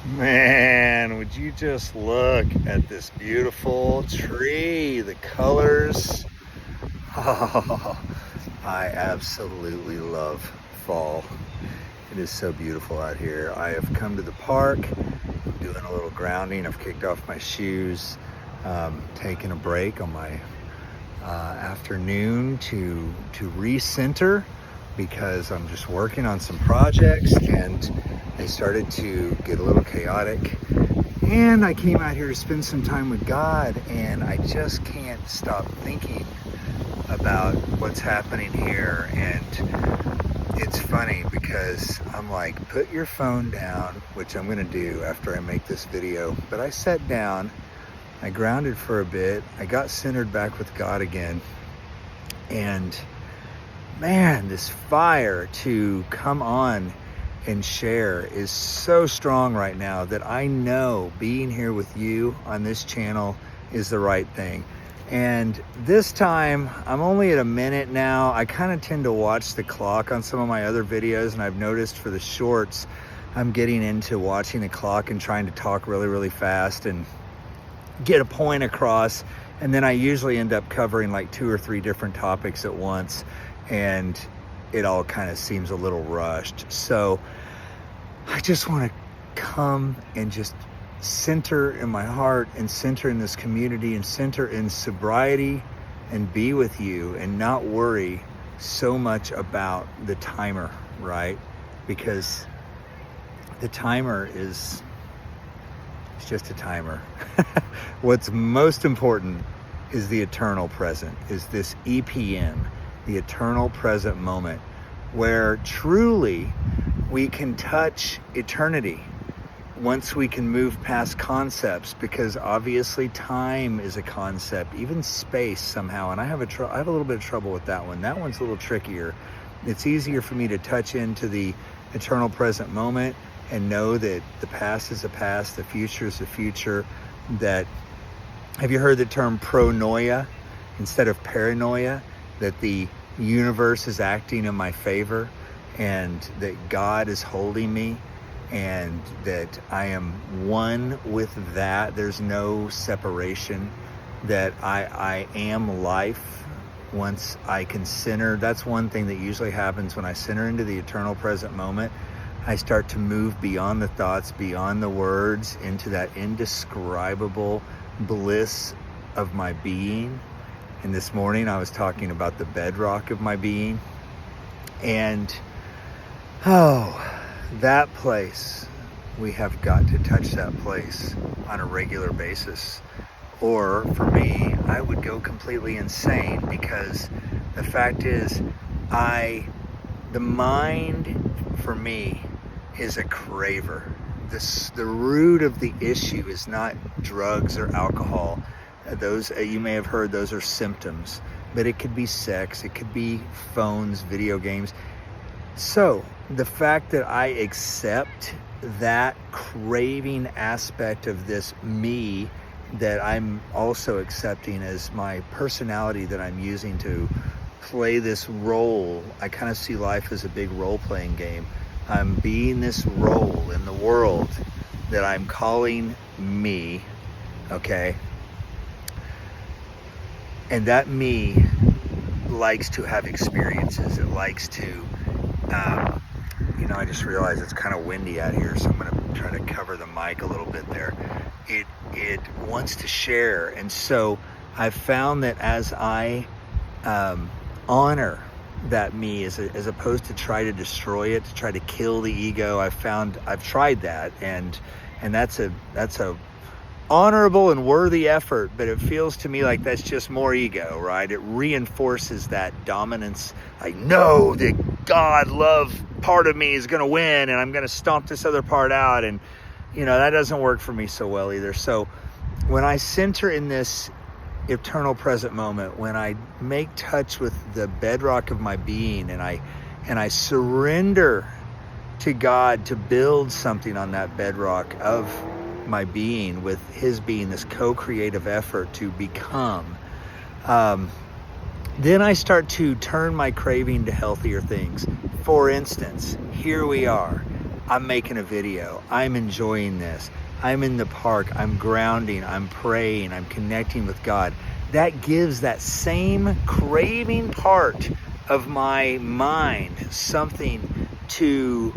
Man, would you just look at this beautiful tree, the colors. Oh, I absolutely love fall. It is so beautiful out here. I have come to the park, doing a little grounding. I've kicked off my shoes, taking a break on my afternoon to recenter, because I'm just working on some projects and they started to get a little chaotic. And I came out here to spend some time with God, and I just can't stop thinking about what's happening here. And it's funny because I'm like, put your phone down, which I'm gonna do after I make this video. But I sat down, I grounded for a bit, I got centered back with God again, and man, this fire to come on and share is so strong right now that I know being here with you on this channel is the right thing. And this time, I'm only at a minute now. I kind of tend to watch the clock on some of my other videos, and I've noticed for the shorts, I'm getting into watching the clock and trying to talk really, really fast and get a point across. And then I usually end up covering like 2 or 3 different topics at once, and it all kind of seems a little rushed. So I just want to come and just center in my heart and center in this community and center in sobriety and be with you and not worry so much about the timer, right? Because the timer is, it's just a timer. What's most important is the eternal present, is this EPM, the eternal present moment, where truly we can touch eternity once we can move past concepts, because obviously time is a concept, even space somehow, and I have a little bit of trouble with that one. That one's a little trickier. It's easier for me to touch into the eternal present moment and know that the past is the past, the future is the future. That, have you heard the term pronoia instead of paranoia? That the universe is acting in my favor, and that God is holding me, and that I am one with that. There's no separation, that I am life once I can center. That's one thing that usually happens when I center into the eternal present moment. I start to move beyond the thoughts, beyond the words, into that indescribable bliss of my being. And this morning I was talking about the bedrock of my being. And that place, we have got to touch that place on a regular basis. Or for me, I would go completely insane, because the fact is, the mind for me is a craver. The root of the issue is not drugs or alcohol. Those, you may have heard, those are symptoms, but it could be sex, it could be phones, video games. So the fact that I accept that craving aspect of this me, that I'm also accepting as my personality that I'm using to play this role. I kind of see life as a big role-playing game. I'm being this role in the world that I'm calling me, okay? And that me likes to have experiences. It likes to, I just realized it's kind of windy out here, so I'm going to try to cover the mic a little bit there. It wants to share. And so I've found that as I honor that me, as opposed to try to destroy it, to try to kill the ego, I've tried that, and that's a honorable and worthy effort, but it feels to me like that's just more ego, right? It reinforces that dominance. I know that God love part of me is going to win, and I'm going to stomp this other part out, and that doesn't work for me so well either. So when I center in this eternal present moment, when I make touch with the bedrock of my being, and I surrender to God to build something on that bedrock of my being, with his being, this co-creative effort to become, then I start to turn my craving to healthier things. For instance, here we are. I'm making a video. I'm enjoying this. I'm in the park. I'm grounding. I'm praying. I'm connecting with God. That gives that same craving part of my mind something to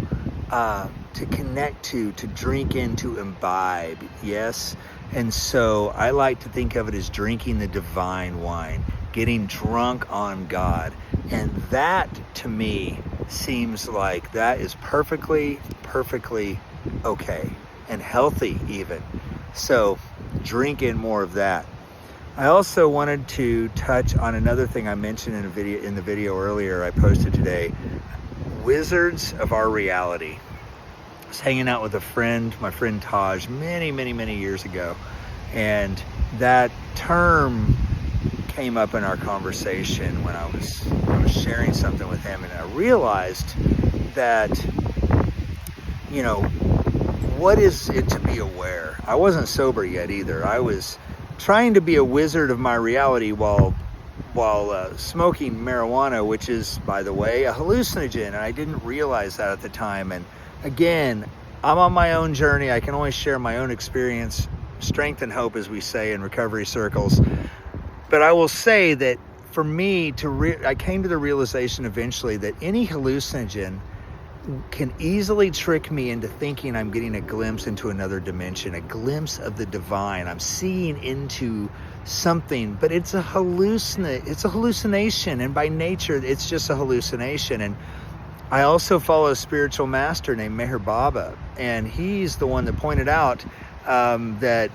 connect to drink in, to imbibe. Yes. And so I like to think of it as drinking the divine wine, getting drunk on God. And that to me seems like that is perfectly okay and healthy even. So drink in more of that. I also wanted to touch on another thing I mentioned in the video earlier I posted today. Wizards of our reality. I was hanging out with a friend, my friend Taj, many years ago, and that term came up in our conversation when I was sharing something with him, and I realized that, you know, what is it to be aware? I wasn't sober yet either. I was trying to be a wizard of my reality while smoking marijuana, which is, by the way, a hallucinogen, and I didn't realize that at the time. And again, I'm on my own journey. I can only share my own experience, strength and hope, as we say in recovery circles. But I will say that for me, I came to the realization eventually that any hallucinogen can easily trick me into thinking I'm getting a glimpse into another dimension, a glimpse of the divine. I'm seeing into something, but it's a hallucination, and by nature, it's just a hallucination. And I also follow a spiritual master named Meher Baba, and he's the one that pointed out that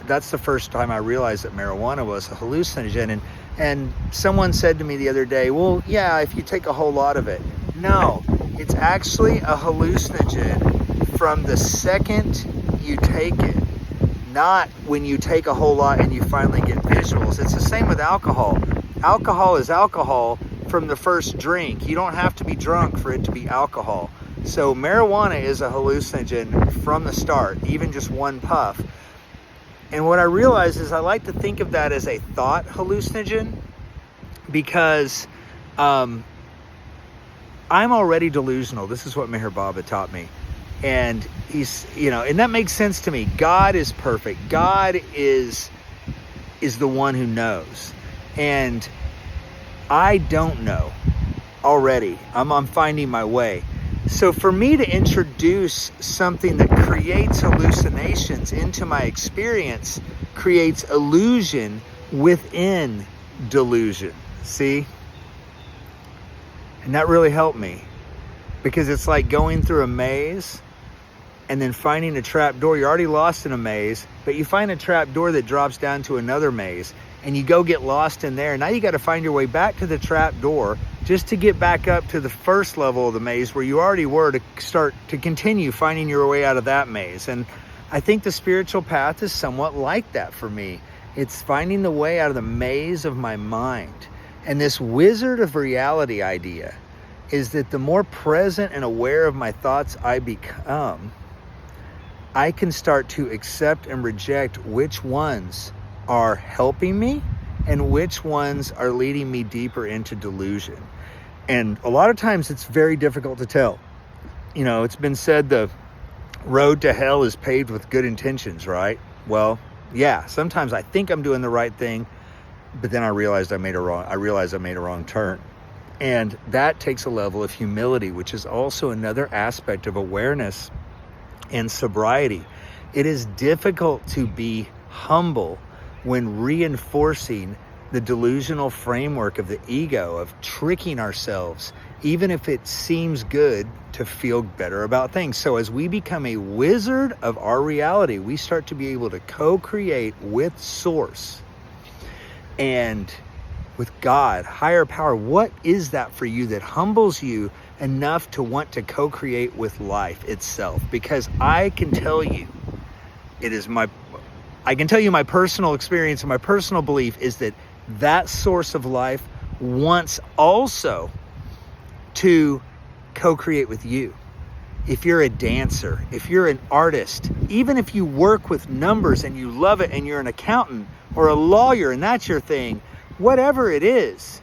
that's the first time I realized that marijuana was a hallucinogen. And someone said to me the other day, well, yeah, if you take a whole lot of it. No, it's actually a hallucinogen from the second you take it, not when you take a whole lot and you finally get visuals. It's the same with alcohol. Alcohol is alcohol from the first drink. You don't have to be drunk for it to be alcohol. So marijuana is a hallucinogen from the start, even just one puff. And what I realize is I like to think of that as a thought hallucinogen, because I'm already delusional. This is what Meher Baba taught me. And he's, and that makes sense to me. God is perfect. God is the one who knows. And I don't know already. I'm finding my way. So for me to introduce something that creates hallucinations into my experience creates illusion within delusion. See? And that really helped me, because it's like going through a maze and then finding a trap door. You're already lost in a maze, but you find a trap door that drops down to another maze, and you go get lost in there. Now you got to find your way back to the trap door just to get back up to the first level of the maze where you already were, to start to continue finding your way out of that maze. And I think the spiritual path is somewhat like that for me. It's finding the way out of the maze of my mind. And this wizard of reality idea is that the more present and aware of my thoughts I become, I can start to accept and reject which ones are helping me and which ones are leading me deeper into delusion. And a lot of times it's very difficult to tell. It's been said the road to hell is paved with good intentions, right? Well, yeah, sometimes I think I'm doing the right thing, but then I realized I made a wrong turn. And that takes a level of humility, which is also another aspect of awareness and sobriety. It is difficult to be humble when reinforcing the delusional framework of the ego, of tricking ourselves, even if it seems good to feel better about things. So as we become a wizard of our reality, we start to be able to co-create with Source and with God, higher power. What is that for you that humbles you enough to want to co-create with life itself? Because I can tell you, my personal experience and my personal belief is that source of life wants also to co-create with you. If you're a dancer, if you're an artist, even if you work with numbers and you love it, and you're an accountant or a lawyer and that's your thing, whatever it is,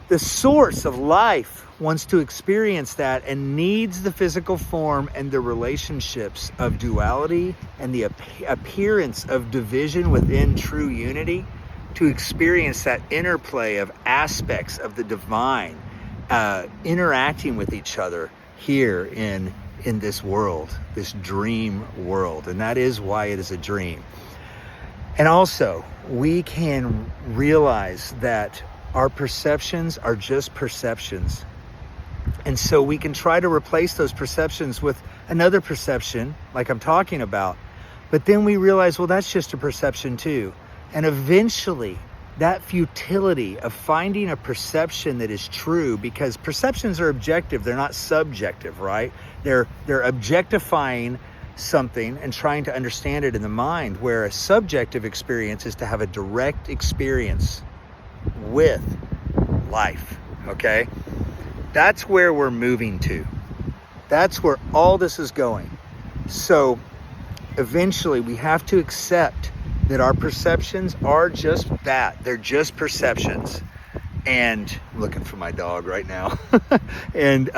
the source of life wants to experience that and needs the physical form and the relationships of duality and the appearance of division within true unity to experience that interplay of aspects of the divine interacting with each other here in this world, this dream world. And that is why it is a dream. And also, we can realize that our perceptions are just perceptions. And so we can try to replace those perceptions with another perception, like I'm talking about. But then we realize, well, that's just a perception too. And eventually, that futility of finding a perception that is true, because perceptions are objective, they're not subjective, right? They're objectifying something and trying to understand it in the mind, where a subjective experience is to have a direct experience with life, okay? That's where we're moving to. That's where all this is going. So eventually we have to accept that our perceptions are just that. They're just perceptions. And I'm looking for my dog right now. And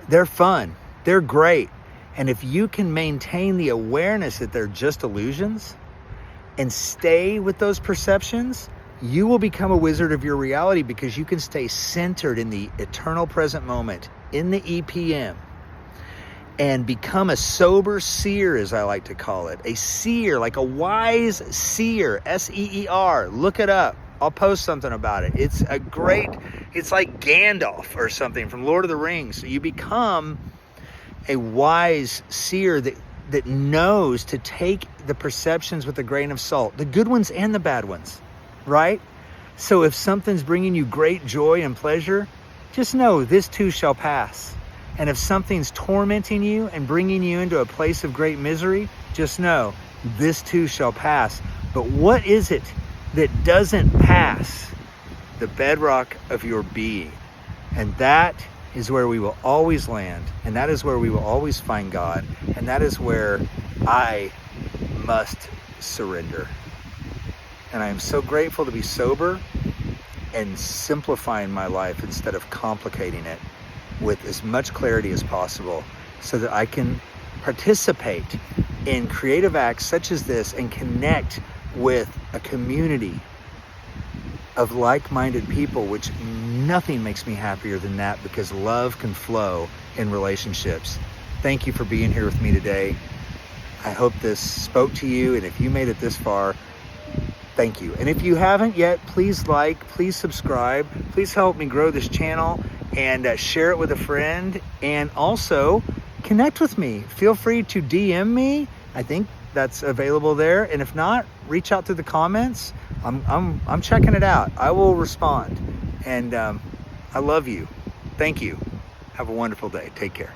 they're fun. They're great. And if you can maintain the awareness that they're just illusions and stay with those perceptions, you will become a wizard of your reality, because you can stay centered in the eternal present moment, in the EPM, and become a sober seer, as I like to call it. A seer, like a wise seer, S-E-E-R. Look it up. I'll post something about it. It's like Gandalf or something from Lord of the Rings. So you become a wise seer that knows to take the perceptions with a grain of salt, the good ones and the bad ones, right? So if something's bringing you great joy and pleasure, just know this too shall pass. And if something's tormenting you and bringing you into a place of great misery, just know this too shall pass. But what is it that doesn't pass? The bedrock of your being. And that is where we will always land. And that is where we will always find God. And that is where I must surrender. And I am so grateful to be sober and simplifying my life instead of complicating it with as much clarity as possible, so that I can participate in creative acts such as this and connect with a community of like-minded people, which nothing makes me happier than that, because love can flow in relationships. Thank you for being here with me today. I hope this spoke to you, and if you made it this far, thank you. And if you haven't yet, please like, please subscribe, please help me grow this channel, and share it with a friend, and also connect with me. Feel free to DM me. I think that's available there. And if not, reach out through the comments. I'm checking it out. I will respond. And I love you. Thank you. Have a wonderful day. Take care.